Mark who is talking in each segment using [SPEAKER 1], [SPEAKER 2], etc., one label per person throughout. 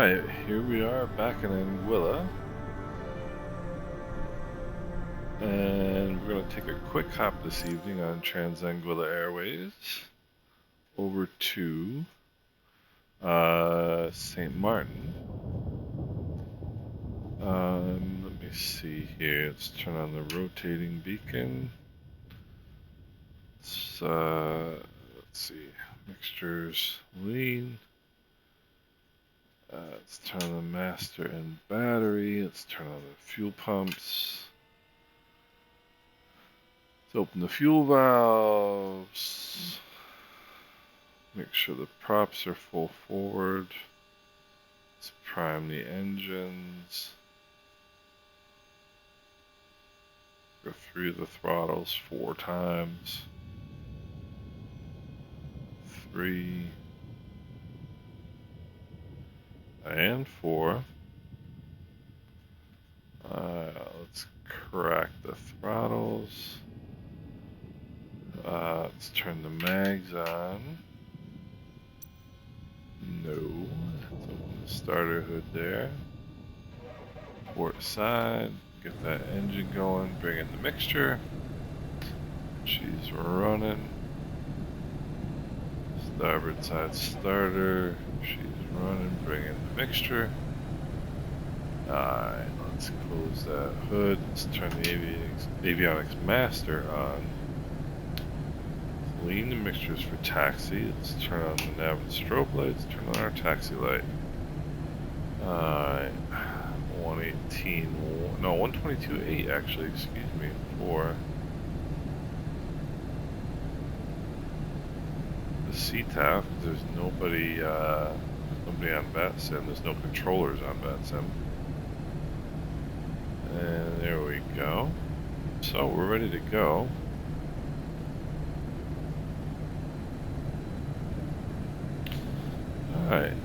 [SPEAKER 1] Alright, here we are back in Anguilla. And we're going to take a quick hop this evening on Anguilla Airways over to St. Martin. Let me see here. Let's turn on the rotating beacon. Let's see. Mixtures lean. Let's turn on the master and battery. Let's turn on the fuel pumps. Let's open the fuel valves. Make sure the props are full forward. Let's prime the engines. Go through the throttles 4 times. 3 and 4. Let's crack the throttles. Let's turn the mags on. No. Let's open the starter hood there. Port side. Get that engine going. Bring in the mixture. She's running. Starboard side starter. She's running. Bring in the mixture. Alright, let's close that hood. Let's turn the avionics master on. Let's lean the mixtures for taxi. Let's turn on the nav and strobe lights. Turn on our taxi light. Alright, 118. No, 122.8 actually. Excuse me. 4. CTAF, there's nobody on VATSIM, there's no controllers on VATSIM. And there we go. So we're ready to go. Alright,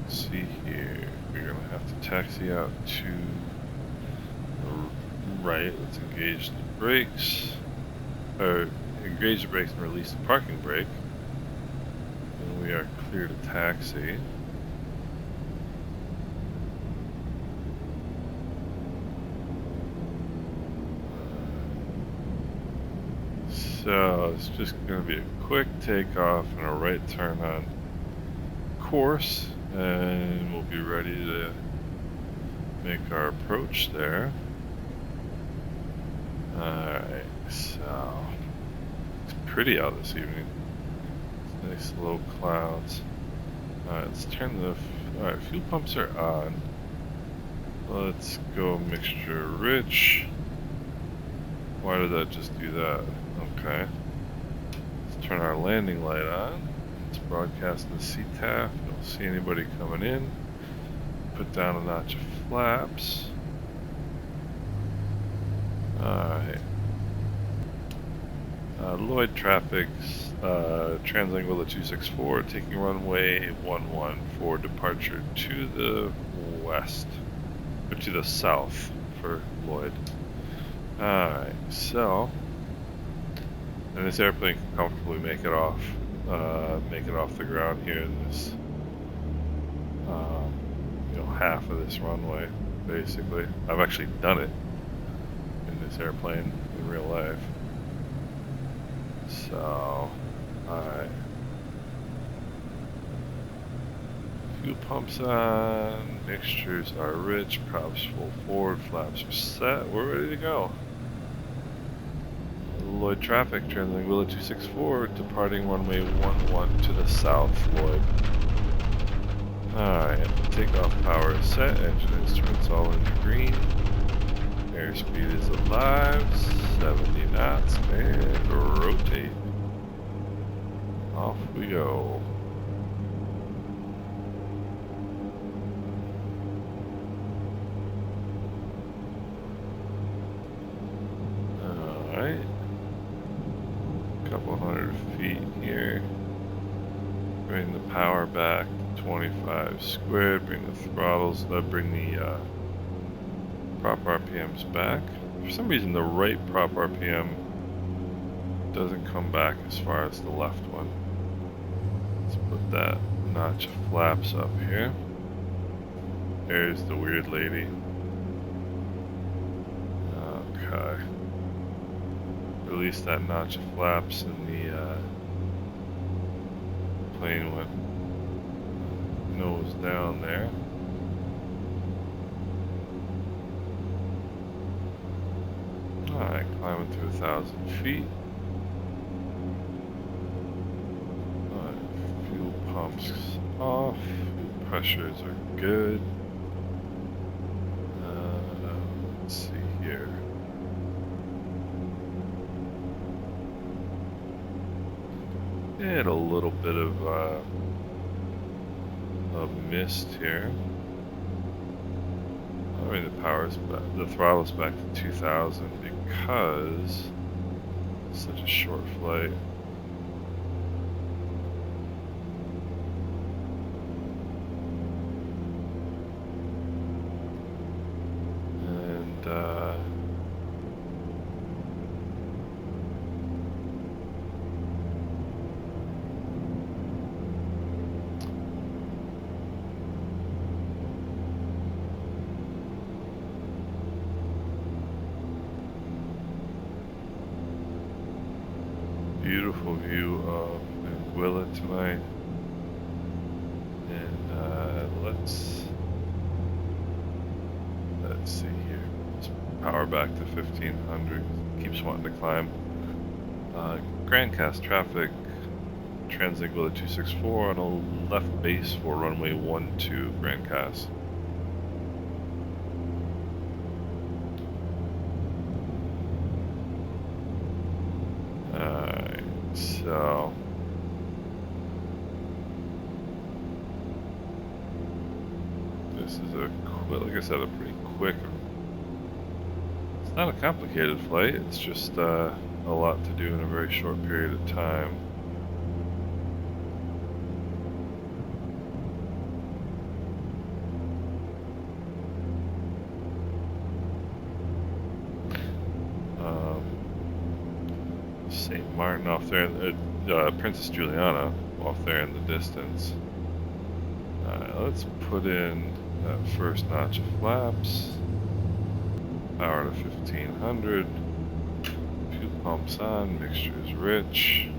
[SPEAKER 1] let's see here. We're gonna have to taxi out to the right. Let's engage the brakes. Or engage the brakes and release the parking brake. And we are clear to taxi. So it's just going to be a quick takeoff and a right turn on course, and we'll be ready to make our approach there. Alright, so it's pretty out this evening. It's nice low clouds. Alright, let's turn the alright, fuel pumps are on. Let's go mixture rich. Why did that just do that? Okay. Let's turn our landing light on. Let's broadcast the CTAF. Don't see anybody coming in. Put down a notch of flaps. Alright. Lloyd traffic's Anguilla 264 taking runway 11 for departure to the west, or to the south for Lloyd. Alright, so, and this airplane can comfortably make it off the ground here in this, half of this runway, basically. I've actually done it in this airplane in real life. So, alright. Fuel pumps on, mixtures are rich, props full forward, flaps are set, we're ready to go. Lloyd traffic, Anguilla 264, departing runway 11 to the south, Lloyd. Alright, takeoff power is set, engine instruments all in green. Airspeed is alive, 70 knots, and rotate. Off we go. Alright. Couple hundred feet here. Bring the power back to 25 squared, bring the throttles, bring the prop RPMs back. For some reason the right prop RPM doesn't come back as far as the left one. Let's put that notch of flaps up here. There's the weird lady. Okay. Release that notch of flaps and the plane went nose down there. Alright, climbing to 1,000 feet. Alright, fuel pumps off, fuel pressures are good. Let's see here. Had a little bit of mist here. I mean, the throttle's back to 2,000 because it's such a short flight. And beautiful view of Anguilla tonight. And let's see here. Let's power back to 1,500. Keeps wanting to climb. Grand Cast traffic. Anguilla 264 on a left base for runway 12 Grand Cast. So this is like I said, a pretty quick. It's not a complicated flight. It's just a lot to do in a very short period of time. St. Martin off there, Princess Juliana off there in the distance. Let's put in that first notch of flaps. Power to 1,500. Fuel pumps on, mixture is rich.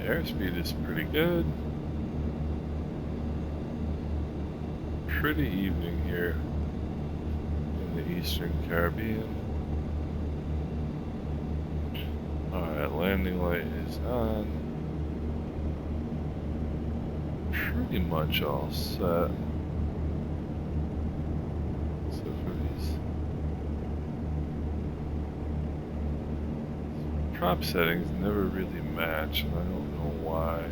[SPEAKER 1] Airspeed is pretty good. Pretty evening here in the Eastern Caribbean. Alright, landing light is on. Pretty much all set. Except for these prop settings never really match, and I don't know why.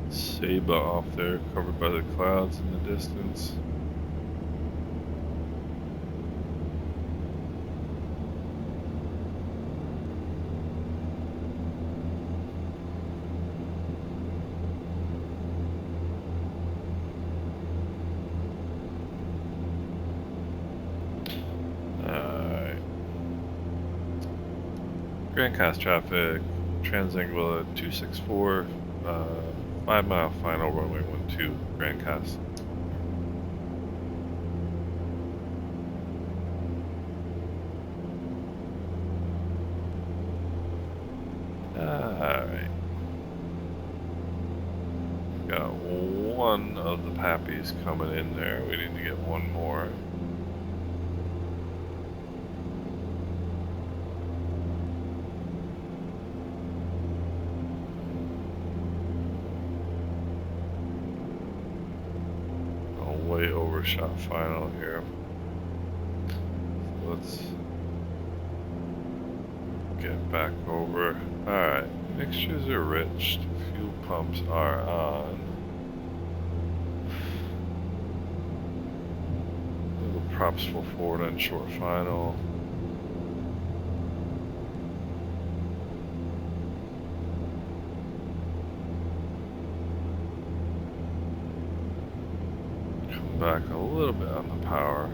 [SPEAKER 1] Saba off there, covered by the clouds in the distance. Alright. Grand Cast traffic, Anguilla 264. 5 mile final, runway 12, Grand Cast. Alright. Got one of the Pappies coming in there. We need to get one more. way overshot final here. So let's get back over. Alright, mixtures are rich, fuel pumps are on. Little props full forward on short final. Come back a little bit on the power.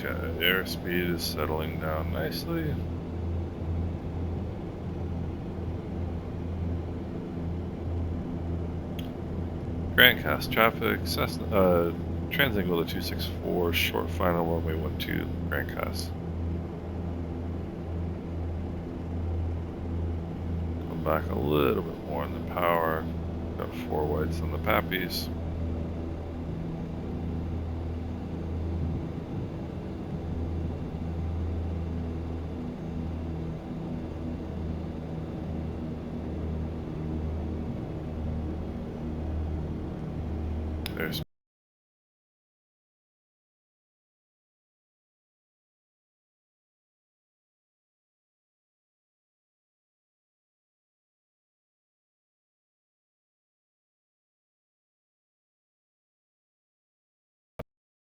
[SPEAKER 1] Okay, airspeed is settling down nicely. Grand Cast traffic, Cessna, Transanguilla 264, short final runway 12, Grand Cast. Come back a little bit more on the power. Got 4 whites on the Pappies. There's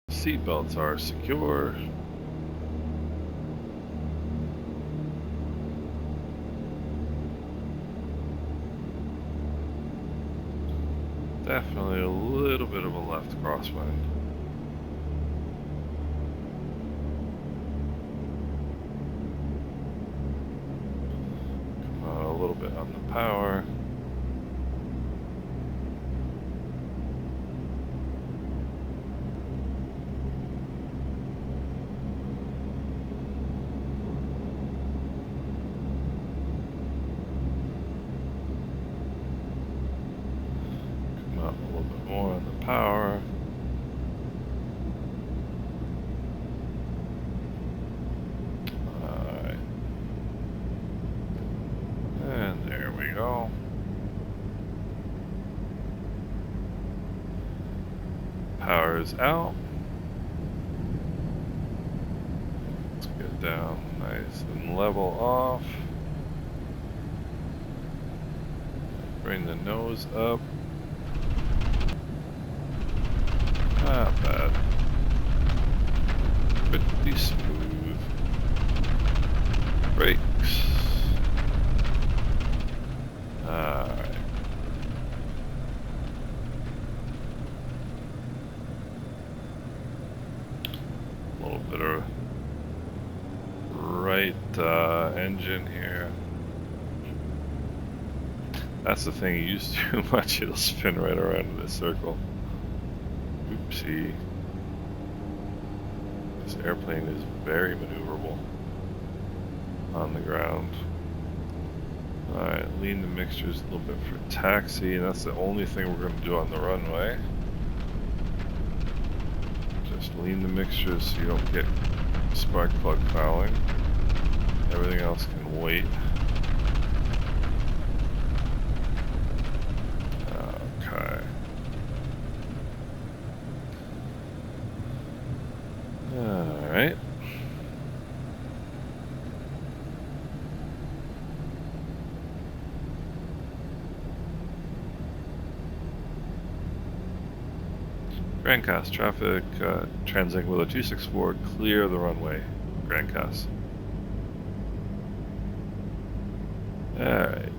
[SPEAKER 1] seatbelts are secure. Definitely a little bit of a left crosswind. Come on, a little bit on the power. Come up a little bit more on the power. Alright. And there we go. Power's out. Let's get down nice and level off. Bring the nose up. Not bad. Pretty smooth. Brakes. Alright. A little bit of right engine here. That's the thing, you use too much, it'll spin right around in this circle. Oopsie. This airplane is very maneuverable on the ground. Alright, lean the mixtures a little bit for taxi, and that's the only thing we're going to do on the runway. Just lean the mixtures so you don't get spark plug fouling. Everything else can wait. Okay. Alright. Grand Cast traffic, Transanguilla 264, clear the runway. Grand Cast. Alright.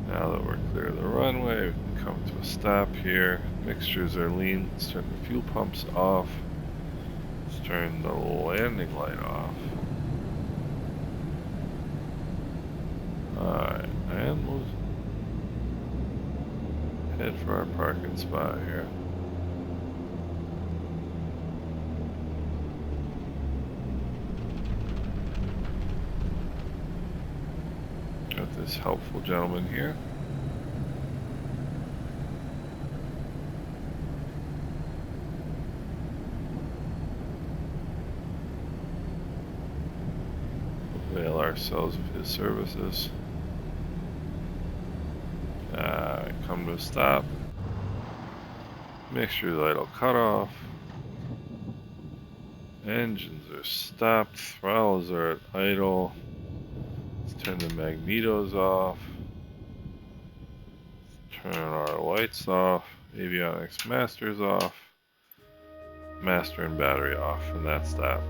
[SPEAKER 1] Now that we're clear of the runway, we can come to a stop here. Mixtures are lean. Let's turn the fuel pumps off. Let's turn the landing light off. Alright, and we'll head for our parking spot here. this helpful gentleman here. Avail ourselves of his services. Come to a stop. Mixture idle cutoff. Engines are stopped. Throttles are at idle. Let's turn the magnetos off. Turn our lights off. Avionics masters off. Master and battery off. And that's that.